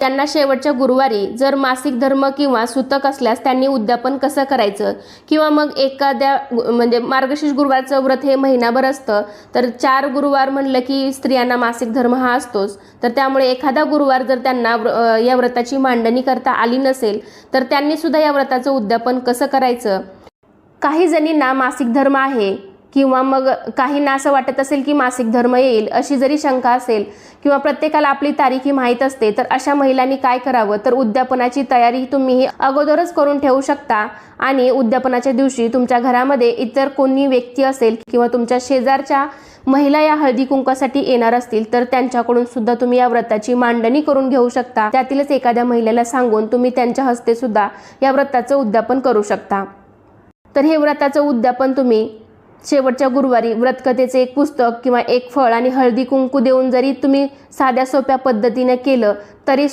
त्यांना शेवटच्या गुरुवारी जर मासिक धर्म किंवा सुतक असल्यास त्यांनी उद्यापन कसं करायचं, किंवा मग एखाद्या म्हणजे मार्गशीर्ष गुरुवारचं व्रत हे महिनाभर असतं, तर 4 गुरुवार म्हणलं की स्त्रियांना मासिक धर्म हा असतोच, तर त्यामुळे एखादा गुरुवार जर त्यांना या व्रताची मांडणी करता आली नसेल तर त्यांनी सुद्धा या व्रताचं उद्यापन कसं करायचं. काही जणींना मासिक धर्म आहे किंवा मग काहींना असं वाटत असेल की मासिक धर्म येईल अशी जरी शंका असेल, किंवा प्रत्येकाला आपली तारीख ही माहीत असते, तर अशा महिलांनी काय करावं, तर उद्यापनाची तयारी तुम्ही अगोदरच करून ठेवू शकता. आणि उद्यापनाच्या दिवशी तुमच्या घरामध्ये इतर कोणी व्यक्ती असेल किंवा तुमच्या शेजारच्या महिला या हळदी कुंकासाठी येणार असतील तर त्यांच्याकडून सुद्धा तुम्ही या व्रताची मांडणी करून घेऊ शकता. त्यातीलच एखाद्या महिलेला सांगून तुम्ही त्यांच्या हस्ते सुद्धा या व्रताचं उद्यापन करू शकता. तर हे व्रताचं उद्यापन तुम्ही शेवटच्या गुरुवारी व्रतकथेचे एक पुस्तक किंवा एक फळ आणि हळदी कुंकू देऊन जरी तुम्ही साध्या सोप्या पद्धतीने केलं तरी